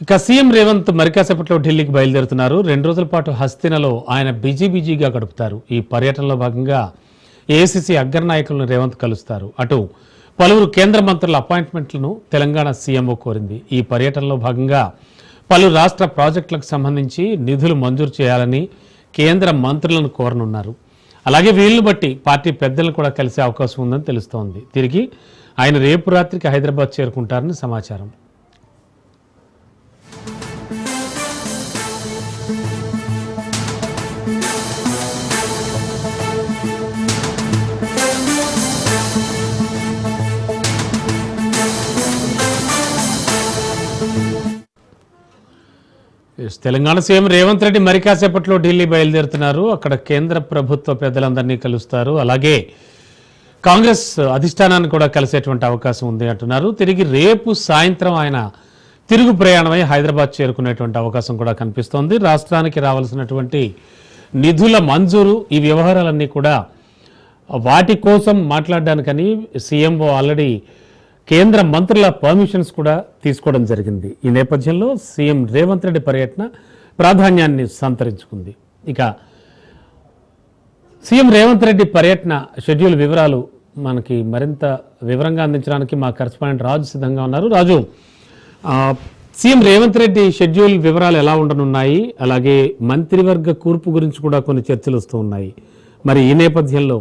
ఇక సీఎం రేవంత్ మరికాసేపట్లో ఢిల్లీకి బయలుదేరుతున్నారు. 2 రోజుల పాటు హస్తినలో ఆయన బిజీగా గడుపుతారు. ఈ పర్యటనలో భాగంగా ఏఐసీసీ అగ్రనాయకులను రేవంత్ కలుస్తారు. అటు పలువురు కేంద్ర మంత్రుల అపాయింట్మెంట్లను తెలంగాణ సీఎంఓ కోరింది. ఈ పర్యటనలో భాగంగా పలు రాష్ట్ర ప్రాజెక్టులకు సంబంధించి నిధులు మంజూరు చేయాలని కేంద్ర మంత్రులను కోరనున్నారు. అలాగే వీళ్ళని బట్టి పార్టీ పెద్దలను కూడా కలిసే అవకాశం ఉందని తెలుస్తోంది. తిరిగి ఆయన రేపు రాత్రికి హైదరాబాద్ చేరుకుంటారని సమాచారం. తెలంగాణ సీఎం రేవంత్ రెడ్డి మరి కాసేపట్లో ఢిల్లీ బయలుదేరుతున్నారు. అక్కడ కేంద్ర ప్రభుత్వ పెద్దలందరినీ కలుస్తారు. అలాగే కాంగ్రెస్ అధిష్టానాన్ని కూడా కలిసేటువంటి అవకాశం ఉంది అంటున్నారు. తిరిగి రేపు సాయంత్రం ఆయన తిరుగు ప్రయాణమై హైదరాబాద్ చేరుకునేటువంటి అవకాశం కూడా కనిపిస్తోంది. రాష్ట్రానికి రావాల్సినటువంటి నిధుల మంజూరు, ఈ వ్యవహారాలన్నీ కూడా వాటి కోసం మాట్లాడడానికని సీఎంఓ ఆల్రెడీ కేంద్ర మంత్రుల పర్మిషన్స్ కూడా తీసుకోవడం జరిగింది. ఈ నేపథ్యంలో సీఎం రేవంత్ రెడ్డి పర్యటన ప్రాధాన్యాన్ని సంతరించుకుంది. ఇక సీఎం రేవంత్ రెడ్డి పర్యటన షెడ్యూల్ వివరాలు మనకి మరింత వివరంగా అందించడానికి మా కరెస్పాండెంట్ రాజు సిద్ధంగా ఉన్నారు. రాజు, సీఎం రేవంత్ రెడ్డి షెడ్యూల్ వివరాలు ఎలా ఉండనున్నాయి? అలాగే మంత్రివర్గ కూర్పు గురించి కూడా కొన్ని చర్చలు వస్తూ ఉన్నాయి. మరి ఈ నేపథ్యంలో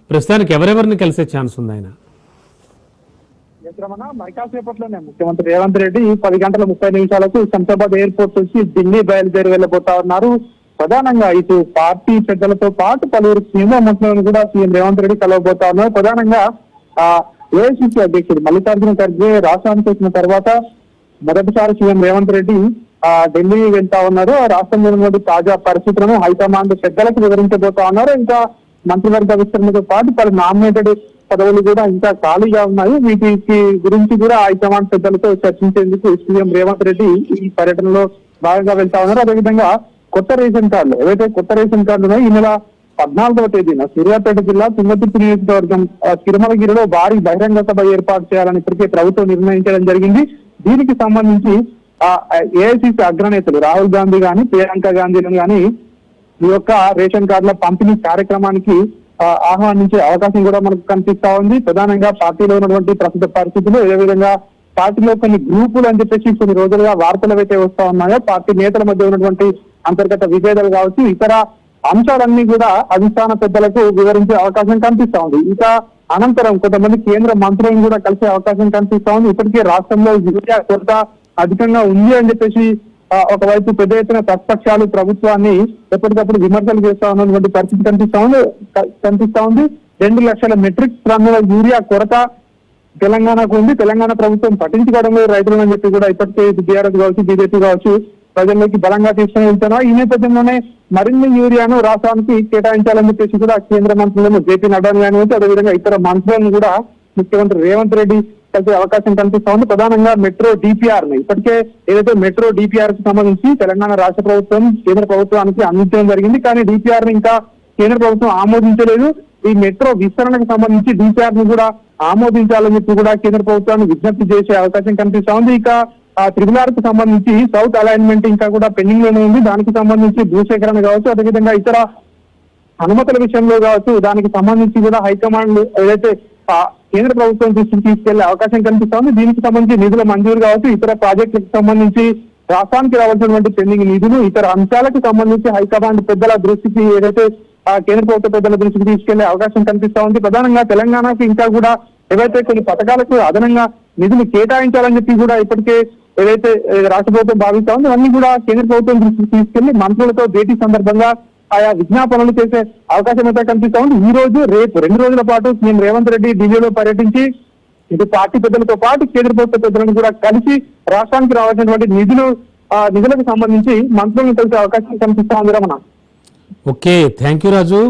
ప్రస్తుతానికి ఎవరెవరిని కలిసే ఛాన్స్ ఉంది ఆయన? మరి కాసేపట్లోనే ముఖ్యమంత్రి రేవంత్ రెడ్డి 10:30 శంషాబాద్ ఎయిర్పోర్ట్ నుంచి ఢిల్లీ బయలుదేరి వెళ్లబోతా ఉన్నారు. ప్రధానంగా ఇటు పార్టీ పెద్దలతో పాటు పలువురు కేంద్ర మంత్రులను కూడా సీఎం రేవంత్ రెడ్డి కలవబోతా ఉన్నారు. ప్రధానంగా ఏఐసీసీ అధ్యక్షుడు మల్లికార్జున ఖర్గే రాష్ట్రానికి వచ్చిన తర్వాత మొదటిసారి సీఎం రేవంత్ రెడ్డి ఢిల్లీ వెళ్తా ఉన్నారు. రాష్ట్రంలోని తాజా పరిస్థితులను హైకమాండ్ పెద్దలకు వివరించబోతా ఉన్నారు. ఇంకా మంత్రివర్గ విస్తరణతో పాటు పలు నామినేటెడ్ పదవులు కూడా ఇంకా ఖాళీగా ఉన్నాయి. వీటికి గురించి కూడా హైకమాండ్ పెద్దలతో చర్చించేందుకు సీఎం రేవంత్ రెడ్డి ఈ పర్యటనలో భాగంగా వెళ్తా ఉన్నారు. అదేవిధంగా కొత్త రేషన్ కార్డులు ఏవైతే కొత్త రేషన్ కార్డులు ఉన్నాయో ఈ నెల 14వ తేదీన సూర్యాపేట జిల్లా తుంగతుర్తి నియోజకవర్గం తిరుమలగిరిలో భారీ బహిరంగ సభ ఏర్పాటు చేయాలని ఇప్పటికే ప్రభుత్వం నిర్ణయించడం జరిగింది. దీనికి సంబంధించి ఏఐసీసీ అగ్రనేతలు రాహుల్ గాంధీ గాని ప్రియాంక గాంధీలను గాని ఈ యొక్క రేషన్ కార్డుల పంపిణీ కార్యక్రమానికి ఆహ్వానించే అవకాశం కూడా మనకు కనిపిస్తా ఉంది. ప్రధానంగా పార్టీలో ఉన్నటువంటి ప్రస్తుత పరిస్థితులు, ఏ విధంగా పార్టీలో కొన్ని గ్రూపులు అని చెప్పేసి కొన్ని రోజులుగా వార్తలు అయితే వస్తా ఉన్నాయో, పార్టీ నేతల మధ్య ఉన్నటువంటి అంతర్గత విభేదాలు కావచ్చు, ఇతర అంశాలన్నీ కూడా అధిష్టాన పెద్దలకు వివరించే అవకాశం కనిపిస్తా ఉంది. ఇంకా అనంతరం కొంతమంది కేంద్ర మంత్రులను కూడా కలిసే అవకాశం కనిపిస్తా ఉంది. ఇప్పటికే రాష్ట్రంలో యూరియా కొరత అధికంగా ఉంది అని చెప్పేసి ఒకవైపు పెద్ద ఎత్తున ప్రతిపక్షాలు ప్రభుత్వాన్ని ఎప్పటికప్పుడు విమర్శలు చేస్తా ఉన్నటువంటి పరిస్థితి కనిపిస్తా ఉంది. 2 లక్షల మెట్రిక్ టన్నుల యూరియా కొరత తెలంగాణకు ఉంది. తెలంగాణ ప్రభుత్వం పట్టించుకోవడం లేదు రైతులను అని చెప్పి కూడా ఇప్పటికే బీఆర్ఎస్ కావచ్చు, బీజేపీ కావచ్చు ప్రజల్లోకి బలంగా తీసుకుని వెళ్తున్నారు. ఈ నేపథ్యంలోనే మరిన్ని యూరియాను రాష్ట్రానికి కేటాయించాలని చెప్పేసి కూడా కేంద్ర మంత్రులను జేపీ నడ్డాను కానివచ్చు, అదేవిధంగా ఇతర మంత్రులను కూడా ముఖ్యమంత్రి రేవంత్ రెడ్డి కలిసే అవకాశం కనిపిస్తా ఉంది. ప్రధానంగా మెట్రో డిపిఆర్ ని ఇప్పటికే ఏదైతే మెట్రో డిపిఆర్ కి సంబంధించి తెలంగాణ రాష్ట్ర ప్రభుత్వం కేంద్ర ప్రభుత్వానికి అందించడం జరిగింది. కానీ డిపిఆర్ ని ఇంకా కేంద్ర ప్రభుత్వం ఆమోదించలేదు. ఈ మెట్రో విస్తరణకు సంబంధించి డిపిఆర్ ని కూడా ఆమోదించాలని చెప్పి కూడా కేంద్ర ప్రభుత్వాన్ని విజ్ఞప్తి చేసే అవకాశం కనిపిస్తా ఉంది. ఇక త్రిపుల్ కు సంబంధించి సౌత్ అలైన్మెంట్ ఇంకా కూడా పెండింగ్ లోనే ఉంది. దానికి సంబంధించి భూసేకరణ కావచ్చు, అదేవిధంగా ఇతర అనుమతుల విషయంలో కావచ్చు, దానికి సంబంధించి కూడా హైకమాండ్ ఏదైతే కేంద్ర ప్రభుత్వం దృష్టికి తీసుకెళ్లే అవకాశం కనిపిస్తా ఉంది. దీనికి సంబంధించి నిధుల మంజూరు కావచ్చు, ఇతర ప్రాజెక్టులకు సంబంధించి రాష్ట్రానికి రావాల్సినటువంటి పెండింగ్ నిధులు, ఇతర అంశాలకు సంబంధించి హైకమాండ్ పెద్దల దృష్టికి ఏదైతే కేంద్ర ప్రభుత్వ పెద్దల దృష్టికి తీసుకెళ్లే అవకాశం కనిపిస్తా ఉంది. ప్రధానంగా తెలంగాణకు ఇంకా కూడా ఏవైతే కొన్ని పథకాలకు అదనంగా నిధులు కేటాయించాలని చెప్పి కూడా ఇప్పటికే ఏదైతే రాష్ట్ర ప్రభుత్వం భావిస్తా ఉంది, అన్ని కూడా కేంద్ర ప్రభుత్వం దృష్టికి తీసుకెళ్లి మంత్రులతో భేటీ సందర్భంగా ఆయా విజ్ఞాపనలు చేసే అవకాశం అయితే కనిపిస్తా ఉంది. ఈ రోజు రేపు 2 రోజుల పాటు సీఎం రేవంత్ రెడ్డి ఢిల్లీలో పర్యటించి ఇటు పార్టీ పెద్దలతో పాటు కేంద్ర ప్రభుత్వ పెద్దలను కూడా కలిసి రాష్ట్రానికి రావాల్సినటువంటి నిధులకు సంబంధించి మంత్రులను కలిసే అవకాశం కనిపిస్తా ఉంది. Ramana, okay, thank you Raju.